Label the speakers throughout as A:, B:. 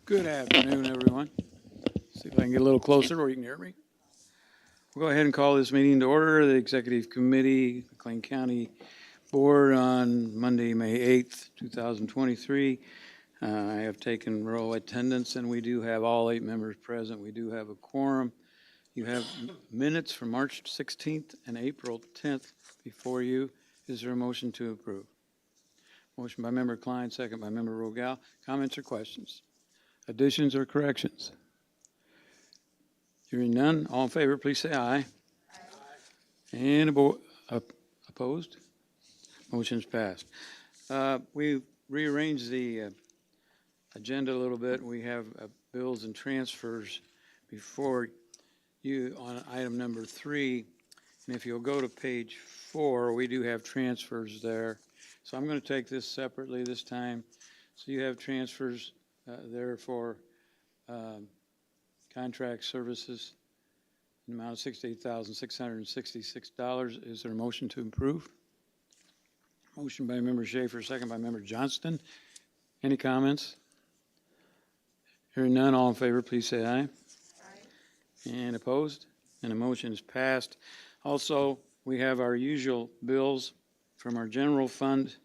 A: Good afternoon, everyone. See if I can get a little closer where you can hear me. We'll go ahead and call this meeting to order. The Executive Committee, McLean County Board on Monday, May 8th, 2023. I have taken roll attendance, and we do have all 8 members present. We do have a quorum. You have minutes from March 16th and April 10th before you. Is there a motion to approve? Motion by Member Klein, second by Member Rogal. Comments or questions? Additions or corrections? Hearing none, all in favor, please say aye. Aye. And opposed? Motion's passed. We rearranged the agenda a little bit. We have bills and transfers before you on item number 3. And if you'll go to page 4, we do have transfers there. So I'm going to take this separately this time. So you have transfers there for contract services in the amount of $68,666. Is there a motion to approve? Motion by Member Schaefer, second by Member Johnston. Any comments? Hearing none, all in favor, please say aye. Aye. And opposed? And the motion is passed. Also, we have our usual bills from our general fund,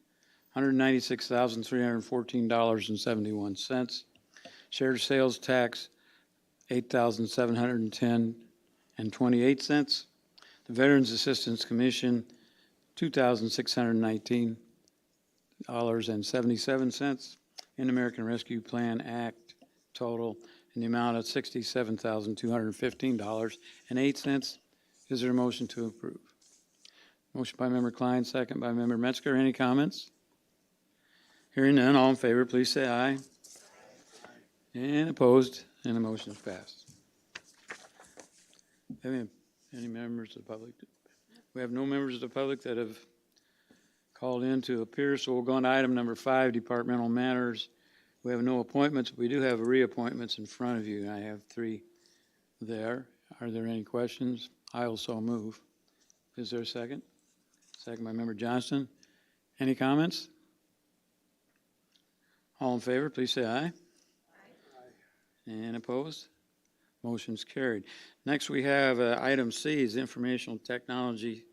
A: $196,314.71. Shared sales tax, $8,710.28. The Veterans Assistance Commission, $2,619.77. And American Rescue Plan Act total in the amount of $67,215.08. Is there a motion to approve? Motion by Member Klein, second by Member Metzger. Any comments? Hearing none, all in favor, please say aye. And opposed, and the motion is passed. Any members of the public? We have no members of the public that have called in to appear, so we'll go on to item number 5, departmental matters. We have no appointments, but we do have reappointments in front of you. I have 3 there. Are there any questions? I will so move. Is there a second? Second by Member Johnston. Any comments? All in favor, please say aye. Aye. And opposed? Motion's carried. Next, we have item C is informational technology.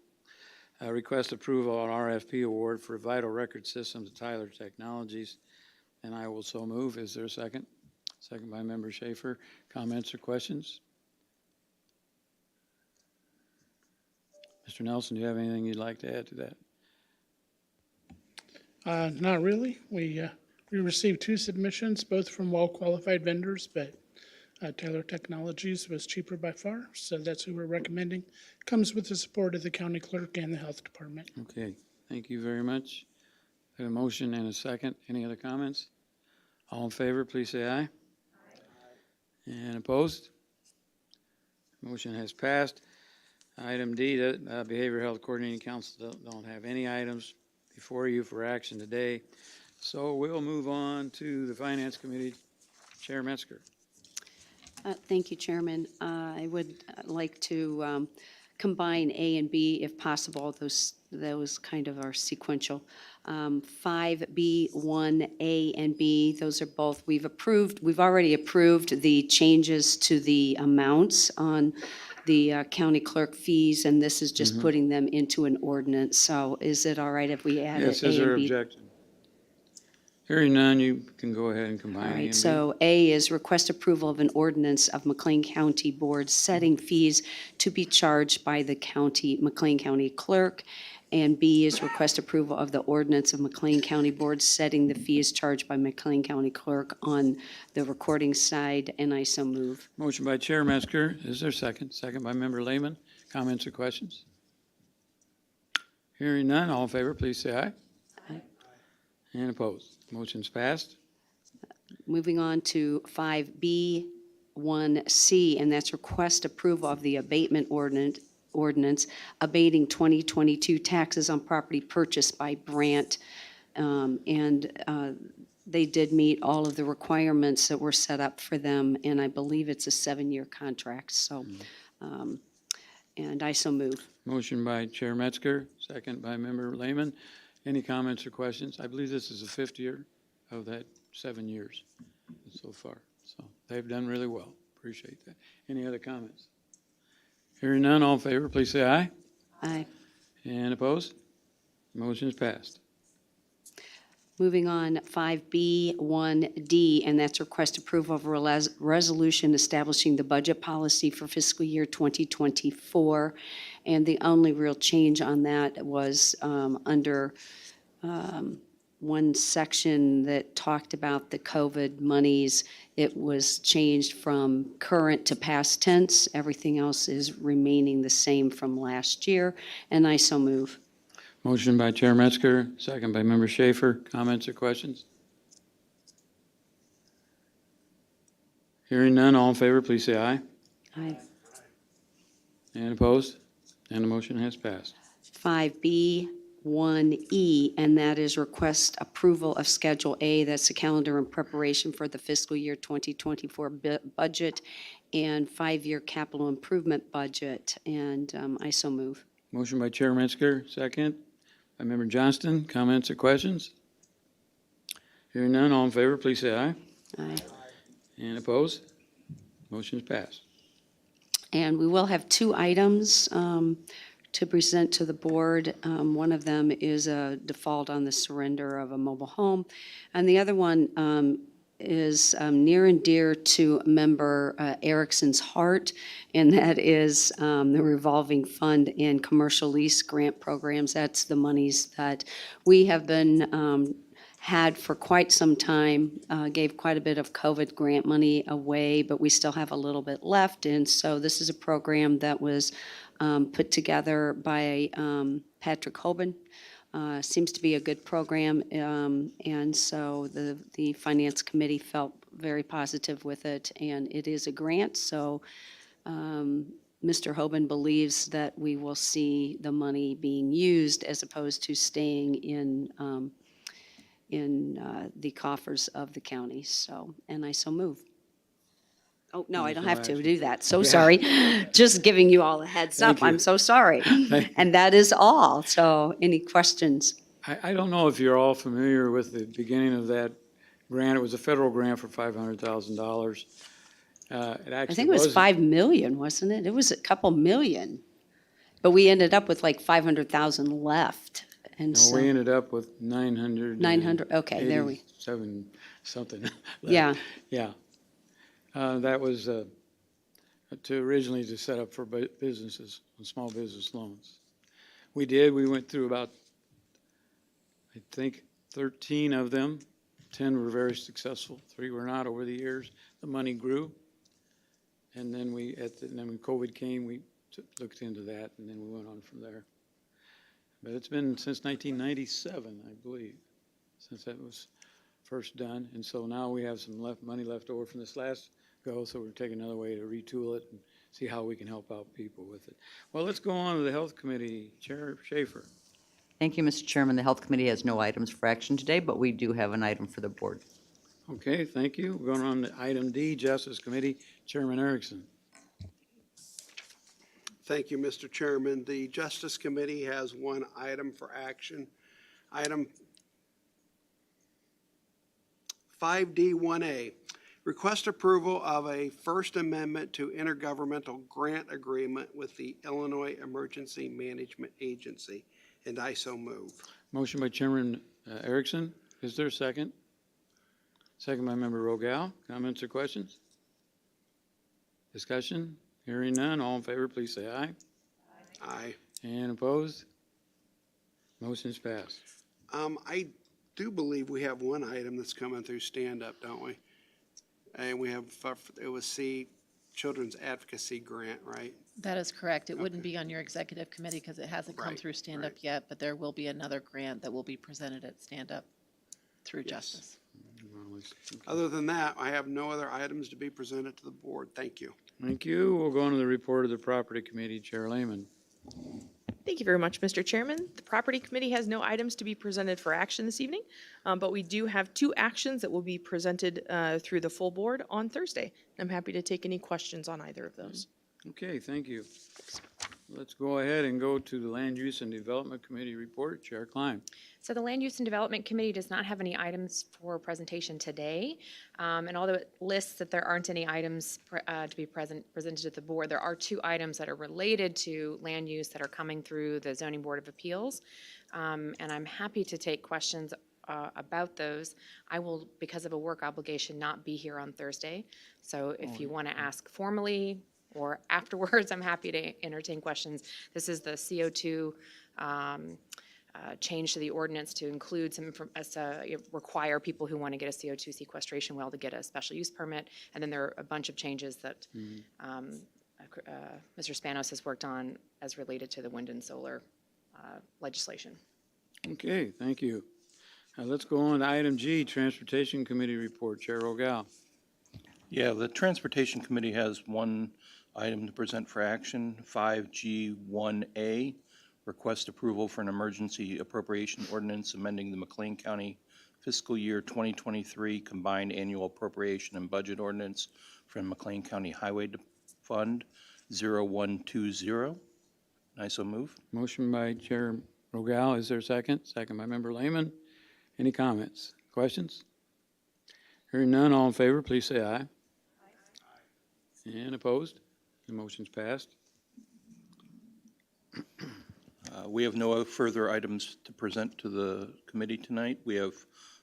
A: Request approval on RFP award for Vital Record Systems, Tyler Technologies. And I will so move. Is there a second? Second by Member Schaefer. Comments or questions? Mr. Nelson, do you have anything you'd like to add to that?
B: Not really. We received 2 submissions, both from well-qualified vendors, but Tyler Technologies was cheaper by far, so that's who we're recommending. Comes with the support of the county clerk and the health department.
A: Okay, thank you very much. I have a motion and a second. Any other comments? All in favor, please say aye. Aye. And opposed? Motion has passed. Item D, the Behavioral Health Coordinating Council don't have any items before you for action today. So we'll move on to the Finance Committee. Chair Metzger.
C: Thank you, Chairman. I would like to combine A and B if possible. Those kind of are sequential. 5B, 1A, and B, those are both we've already approved the changes to the amounts on the county clerk fees, and this is just putting them into an ordinance. So is it all right if we add
A: Yes,
C: A
A: is there
C: and B?
A: objection? Hearing none, you can go ahead and combine.
C: All
A: A and
C: right,
A: B.
C: so A is request approval of an ordinance of McLean County Board setting fees to be charged by the McLean County Clerk. And B is request approval of the ordinance of McLean County Board setting the fees charged by McLean County Clerk on the recording side, and I so move.
A: Motion by Chair Metzger. Is there a second? Second by Member Lehman. Comments or questions? Hearing none, all in favor, please say aye.
C: Aye.
A: And opposed. Motion's passed.
C: Moving on to 5B, 1C, and that's request approval of the abatement ordinance abating 2022 taxes on property purchased by Brandt. They did meet all of the requirements that were set up for them, and I believe it's a 7-year contract. So, and I so move.
A: Motion by Chair Metzger, second by Member Lehman. Any comments or questions? I believe this is the 5th year of that 7 years so far. So they've done really well. Appreciate that. Any other comments? Hearing none, all in favor, please say aye.
C: Aye.
A: And opposed? Motion's passed.
C: Moving on, 5B1D, and that's request approval of a resolution establishing the budget policy for fiscal year 2024. And the only real change on that was under one section that talked about the COVID monies. It was changed from current to past tense. Everything else is remaining the same from last year, and I so move.
A: Motion by Chair Metzger, second by Member Schaefer. Comments or questions? Hearing none, all in favor, please say aye.
C: Aye.
A: And opposed? And the motion has passed.
C: 5B1E, and that is request approval of Schedule A. That's the calendar in preparation for the fiscal year 2024 budget and 5-year capital improvement budget, and I so move.
A: Motion by Chair Metzger, second by Member Johnston. Comments or questions? Hearing none, all in favor, please say aye.
C: Aye.
A: And opposed? Motion's passed.
C: And we will have 2 items to present to the board. One of them is a default on the surrender of a mobile home, and the other one is near and dear to Member Erickson's heart, and that is the revolving fund and commercial lease grant programs. That's the monies that we have been had for quite some time, gave quite a bit of COVID grant money away, but we still have a little bit left. And so this is a program that was put together by Patrick Hoban. Seems to be a good program, and so the Finance Committee felt very positive with it, and it is a grant, so Mr. Hoban believes that we will see the money being used as opposed to staying in the coffers of the county, so, and I so move. Oh, no, I don't have to do that. So sorry. Just giving you all a heads up.
A: Thank you.
C: I'm so sorry. And that is all. So any questions?
A: I don't know if you're all familiar with the beginning of that grant. It was a federal grant for $500,000.
C: I think it was 5 million, wasn't it? It was a couple million. But we ended up with like 500,000 left. And
A: No,
C: so,
A: we ended up with 900.
C: 900, okay, there we,
A: 87 something. left.
C: yeah.
A: Yeah. That was originally to set up for businesses, small business loans. We went through about, I think, 13 of them. 10 were very successful, 3 were not over the years. The money grew. And then when COVID came, we looked into that, and then we went on from there. But it's been since 1997, I believe, since that was first done. And so now we have some money left over from this last go, so we're taking another way to retool it and see how we can help out people with it. Well, let's go on to the Health Committee. Chair Schaefer.
D: Thank you, Mr. Chairman. The Health Committee has no items for action today, but we do have an item for the board.
A: Okay, thank you. We're going on to item D, Justice Committee. Chairman Erickson.
E: Thank you, Mr. Chairman. The Justice Committee has one item for action. Item 5D1A, request approval of a First Amendment to intergovernmental grant agreement with the Illinois Emergency Management Agency, and I so move.
A: Motion by Chairman Erickson. Is there a second? Second by Member Rogal. Comments or questions? Discussion? Hearing none. All in favor, please say aye.
E: Aye.
A: And opposed? Motion's passed.
E: I do believe we have one item that's coming through stand-up, don't we? And we have, it was Children's Advocacy Grant, right?
F: That is correct. It wouldn't
E: Okay.
F: be on your executive committee because it hasn't come
E: Right,
F: through stand-up
E: right.
F: yet, but there will be another grant that will be presented at stand-up through
E: Yes.
F: justice.
E: Other than that, I have no other items to be presented to the board. Thank you.
A: Thank you. We'll go on to the report of the Property Committee. Chair Lehman.
G: Thank you very much, Mr. Chairman. The Property Committee has no items to be presented for action this evening, but we do have 2 actions that will be presented through the full board on Thursday. I'm happy to take any questions on either of those.
A: Okay, thank you. Let's go ahead and go to the Land Use and Development Committee report. Chair Klein.
H: So the Land Use and Development Committee does not have any items for presentation today. And although it lists that there aren't any items to be presented to the board, there are 2 items that are related to land use that are coming through the Zoning Board of Appeals. And I'm happy to take questions about those. I will, because of a work obligation, not be here on Thursday. So if you want to ask formally or afterwards, I'm happy to entertain questions. This is the CO2 change to the ordinance to include some, require people who want to get a CO2 sequestration well to get a special use permit. And then there are a bunch of changes that Mr. Spanos has worked on as related to the wind and solar legislation.
A: Okay, thank you. Let's go on to item G, Transportation Committee report. Chair Rogal.
I: Yeah, the Transportation Committee has one item to present for action, 5G1A, request approval for an emergency appropriation ordinance amending the McLean County fiscal year 2023 combined annual appropriation and budget ordinance from McLean County Highway Fund 0120. I so move.
A: Motion by Chair Rogal. Is there a second? Second by Member Lehman. Any comments, questions? Hearing none, all in favor, please say aye. And opposed? The motion's passed.
I: We have no further items to present to the committee tonight. We have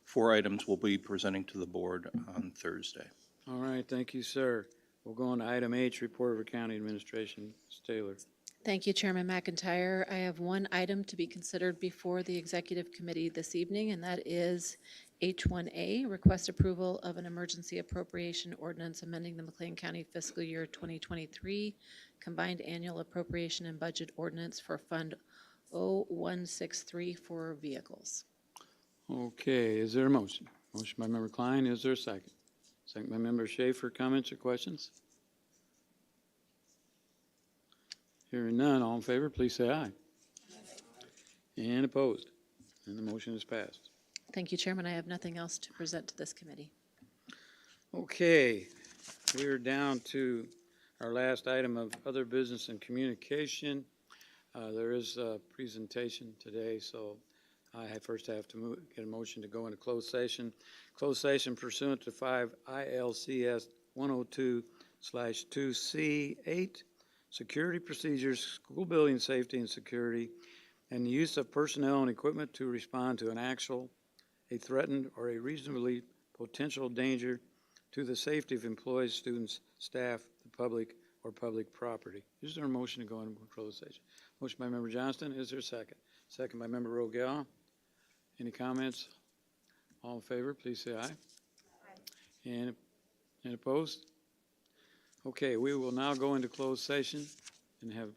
I: 4 items we'll be presenting to the board on Thursday.
A: All right, thank you, sir. We'll go on to item H, report of the county administration. Ms. Taylor.
F: Thank you, Chairman McIntyre. I have one item to be considered before the Executive Committee this evening, and that is H1A, request approval of an emergency appropriation ordinance amending the McLean County fiscal year 2023 combined annual appropriation and budget ordinance for Fund 0163 for vehicles.
A: Okay, is there a motion? Motion by Member Klein, is there a second? Second by Member Schaefer, comments or questions? Hearing none, all in favor, please say aye. And opposed? And the motion is passed.
F: Thank you, Chairman. I have nothing else to present to this committee.
A: Okay, we're down to our last item of other business and communication. There is a presentation today, so I first have to get a motion to go into closed session. Closed session pursuant to 5 ILCS 102/2C8, security procedures, school building safety and security, and the use of personnel and equipment to respond to an actual, a threatened, or a reasonably potential danger to the safety of employees, students, staff, the public, or public property. Is there a motion to go into closed session? Motion by Member Johnston. Is there a second? Second by Member Rogel. Any comments? All in favor, please say aye. And opposed? Okay, we will now go into closed session and have a